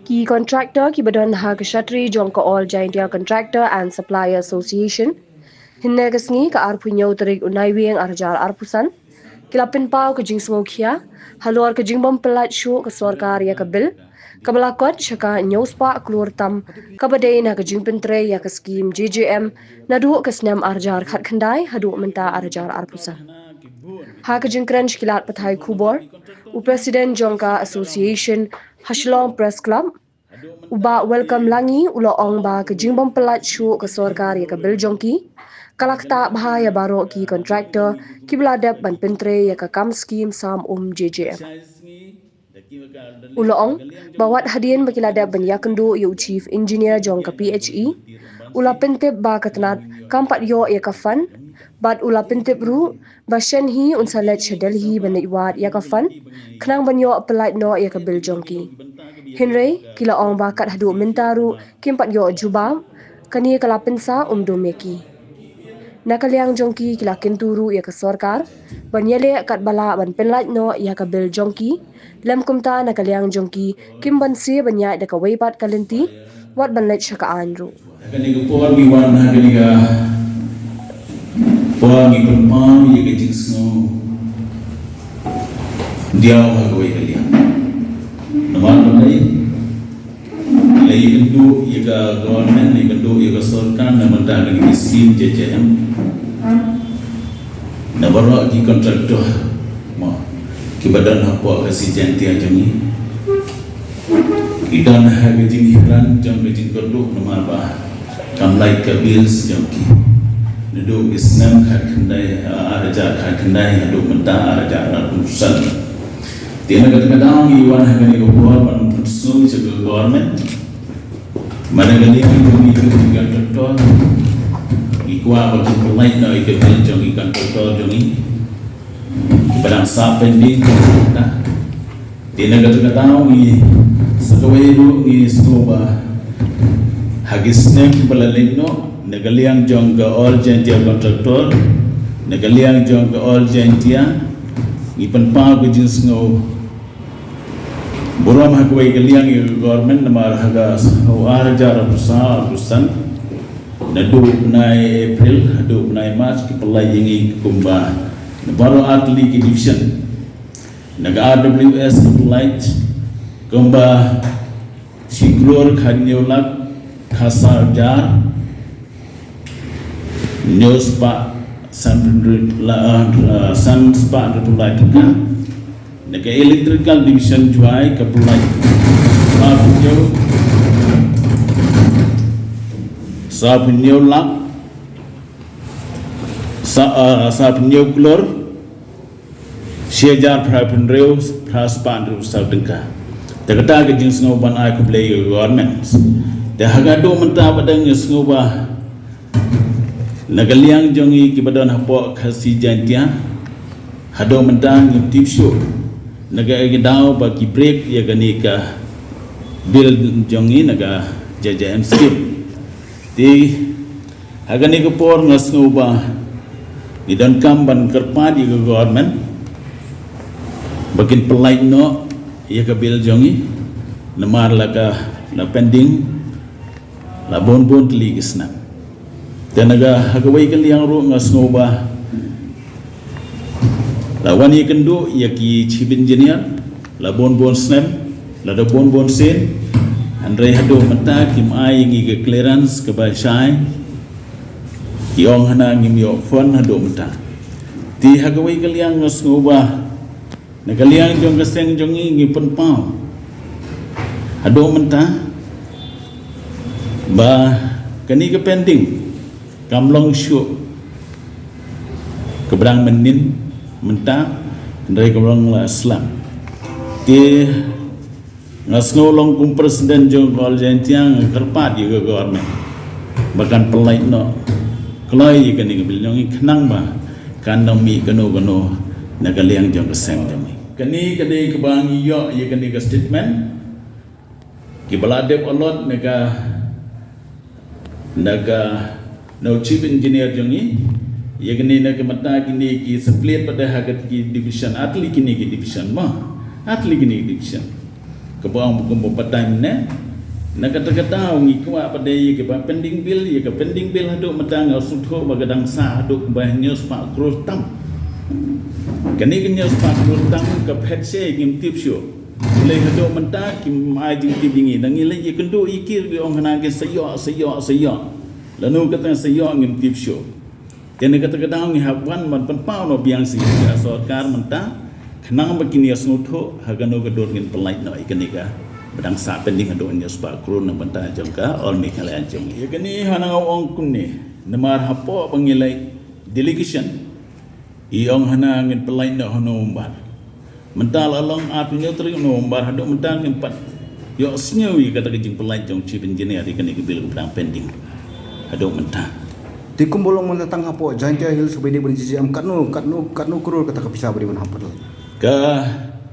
Key contractor ki badan ha kshatri jongka all India Contractor and Supplier Association. Hinne kasngi ka arpunya utarik unai wieng arjar arpusan. Kilapin pau ke jing smokia, haluar ke jing bom pelat shu ke sorkar ya ke bil. Kabalakot syaka nyospa keluar tam kabadai na ke jing pentre ya ke skim JJM nadu ke senam arjar khat khandai hadu menta arjar arpusan. Ha ke jing kran kilat pathai kubor, u President Jongka Association Hashlong Press Club uba welcome langi ulo ong ba ke jing bom pelat shu ke sorkar ya ke bil jongki. Kalakta bahaya baro ki kontraktor ki beladap ban pentre ya ka kam skim sam JJM. Uloong bawat hadian bakiladap ban yakendu yu chief engineer jong ka PHE ula pentip ba katnat kampat yo ya ka fan bat ula pentip ru ba shen hi unsalet Delhi ban iwat ya ka fan knang ban yo pelait no ya ka bil jongki. Henry kila ong ba kat hadu mentaru kimpat yo jubam kani kala pensa domeki. Nakaliang jongki kila kenturu ya ke sorkar, banyele kat bala ban penlait no ya ke bil jongki, lem kumta nakaliang jongki kim ban si banyak deka weipat kalenti, wat ban let syaka anru. Kani ko por mi wan na kani ka por mi pam ye ke jings no diaw ha ko kaliang. Naman banai lagi bentuk ye ka government ni bentuk ye ka sorkar na menta kani skim JJM. Na baru di kontraktor ma ki badan hapwa kasi janti ajani idan ha ke jing hibran jang ke jing koduk nama ba kamlai ke bills jang ki nedo isnam khat khandai araja khat khandai hadu menta araja urusan tiana kadang-kadang iwan ha ke ko buat ban persu je government mana gani ki kontraktor ikwa bagi pemain na ikut jong ikan kotor jongi barang sa pending na tina kata ni sakawai do ni stoba hagis nem balalino negaliang jong ga all gentia contractor negaliang jong ga all gentia ipan pa ko jins ngo borom hakwai galiang government namar haga arjar rusan nadu nai April nadu nai March ki pelai yengi kumba baru atli ki division naga RWS ki pelai kumba siklor khanyolak khasar jar news pa san spa pelai ka naga electrical division juai ka pelai jo sa penyo lak sa penyo klor siejar prapenreu praspanru saudengka takata ke jing sngoban ai ku play government de hagado menta badang sngoba nagaliang jongi ki badon hapo khasi jantia hado menta ngtip show naga egdao ba ki break ya ganika bill jongi naga JJM scheme di hagani ko por ngasnuba ni dan kamban kerpadi ke government bakin pelai no ya ke bil jongi namar laka na pending la bon tli kisna tenaga hagawai kali yang ru ngasnuba la wani kendu ya ki chief engineer la bon snam la da bon sen Andre hado mata kim ai ngi ke clearance ke ba shai yong hana ngi yo fon hado mata ti hagawai kaliang ngasngoba na kaliang jong kaseng jong ngi penpau hado mata ba kani ke pending kamlong syu kebrang menin menta dari kebrang la islam ti ngasngolong kum presiden jong kol jentiang kerpat juga government bahkan pelai no kloi kan ing bil jong khnang ba kandomi kano nagaliang jong keseng jong kani kadai kebang yo ye kani ka statement ki baladep olot naga no chief engineer jong ya gini nak mata gini ki split pada hakat ki division atli kini ki division atli kini division kebang bukan petang nak kata-kata ngi kuat pada ye ke pending bill ye ke pending bill haduk matang sutho bagadang sa haduk banyo spak krus tam kini kenyo spak krus tam ke petse ngim tip show le haduk mata ki mai jing tip dingi dangi le ye kendo ikir ge ong hana ke sayok lanu kata sayok ngim tip show kini kata-kata ngi hawan man penpau no biang si sarkar menta kenang begini sutho hagano gedor ngin pelait no ikenika badang sa pending adonya spa kru na banta jangka all me kala anjong ya kani hanang ong kunni namar hapo pangilai delegation iong hanang ngin pelai na hono umbar mental along apinya tri no umbar hado mentang empat yo snyewi kata kejing pelai jong chief engineer kani kebil badang pending hado mentang di kumbolong mendatang hapo Jaintia Hills bedi bani JJM katno kurul kata kapisa bedi ban hapo ka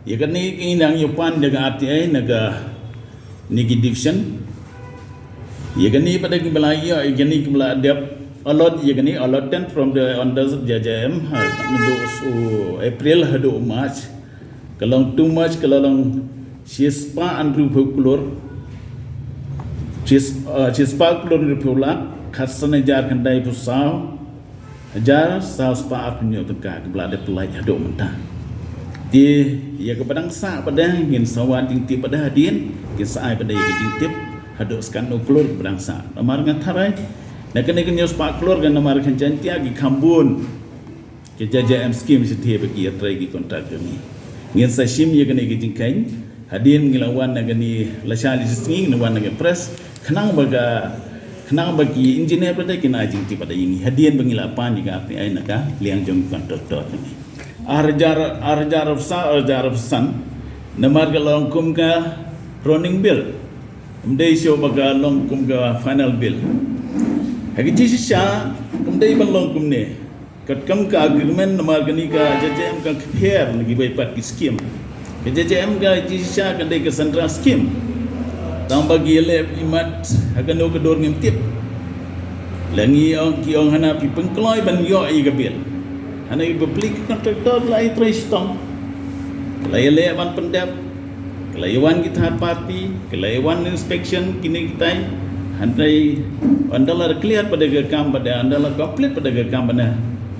ya kani inang yupan daga RTI naga niki division ya kani pada kibelaya ya kani kibela dia allot ya kani allotment from the under JJM do April hado March kalong too much kalong sispa andru folklore sispa klor ripula khasana jar kandai pusau jar sa spa apnyo teka kibela de pelai hado mentah di ya kepadang sa pada ngin sawan tingti pada hadin ke saai pada ya tingtip hadok skan uklur kepadang sa namar ngatharai nak kene nyos pak klur gan namar kan Jaintia gi khambun ke JJM scheme setie bagi atrai gi kontrak kami ngin sa sim ya kene gi jingkain hadin ngilawan na gani lasali singing nawan na press kenang bagi engineer pada kena jingti pada ini hadin bangilapan juga api ai naka liang jong kontraktor ini arjar san namar ka longkum ka running bill umdai show baga longkum ka final bill hagi jisha umdai ban longkum ne katkam ka agreement namar gani ka JJM ka fair lagi bai pat ki scheme ka JJM ka jisha ka dai ka central scheme tam bagi le imat agano ka dor ngim tip langi ong ki ong hana pi pengkloi ban yo I ka bill hana public kontraktor lai tristong kelaiwan wan pendap kelaiwan kita parti kelaiwan inspection kini kita handai andala clear pada gekam pada andala complete pada gekam pada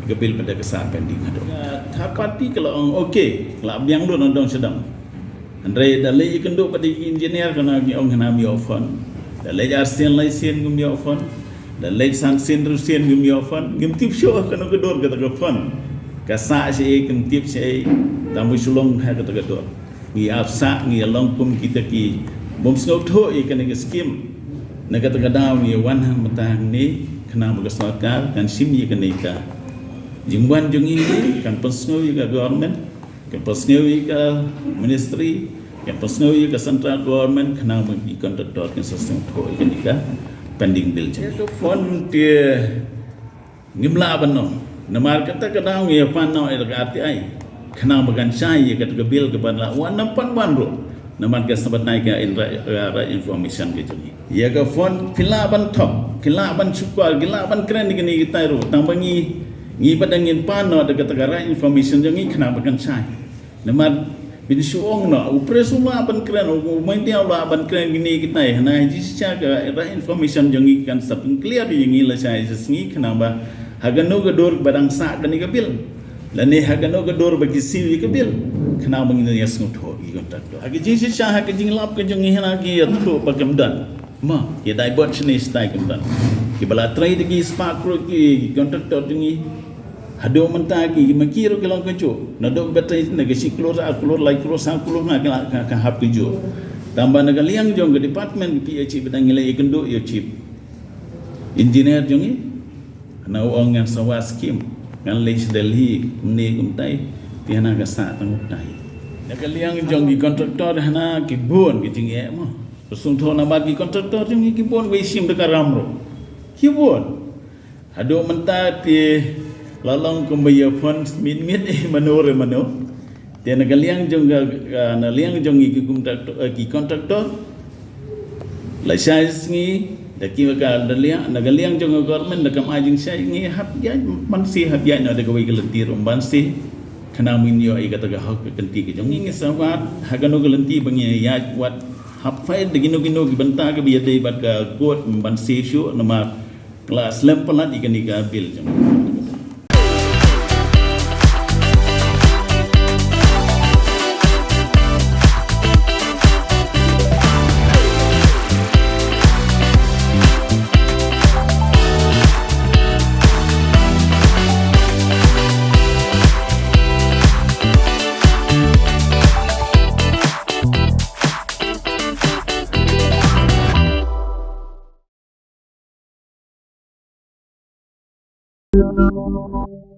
gebil pada kesar pending ado third party kalau okey kalau biang lu nondong sedang handai dalai ikenduk pada engineer kana ong hana mi ofon dalai arsian lai sien gum mi ofon dalai sanction rusian gum mi ofon gum tip show kana gedor kata gefon kasa si kentip si tamu sulong ha kata gedor ngi afsa ngi longkum kita ki bom snow tho ikan ke skim na kata kadau ngi wan hang matang ni kena magasakar kan sim ye kenika jingwan jungi kan persno ke government kan persno ke ministry kan persno ke central government kena bagi kontraktor kan sistem tho kenika pending bill je fon tie ngimla banno namar kata kadang ya panau RTI kena bagan saya kata bil kepada wan nampan banro namar ke sabat naik ke information ke juni ya ke phone kilaban top kilaban cukar kilaban keren ni kita ro tambangi ngi padangin panau ada kata gara information jangi kena bagan saya namar bin suong no upresuma ban keren main dia la ban keren gini kita na jisya ke information jangi kan sapin clear yangi la saya sengi kena ba hagano gedor badang sa kani kabil lani hagano gedor bagi siwi kabil kena mengini yasnut ho gi kontraktor agi jisi sha ha kejing lap kejing hina gi yatho pagamdan ma ya dai bot sini stai kamdan ki bala trai gi spark ro gi kontraktor dingi hado menta gi makiro ki long kejo nado betai nega si klor lai klor sa klor na ka hap kejo tambah nega liang jong ke department PH bedang ile ikendo yo chief engineer jongi na uang yang sawa skim kan lech Delhi ni kumtai tiana ka sa tang tai ya kaliang jong gi kontraktor hana ki bon ki jinge mo sung tho na ba gi kontraktor jong ki bon we sim de karamro ki bon hado menta ti lalong kumbaya fon min manore mano tiana kaliang jong na liang jong gi kontraktor la size ngi Daki maka nagaliang jong government nakam ajing siya ngi hap ya mansi hap ya na daga wigel tir bansi kana minyo ay kataga hak kanti ke jong ngi sawat hagano galanti bangi ya wat hap fai dagino gino gibanta ga biya dei bat ka kot bansi shu nama kelas lempelat ikan iga bil jong Thank you.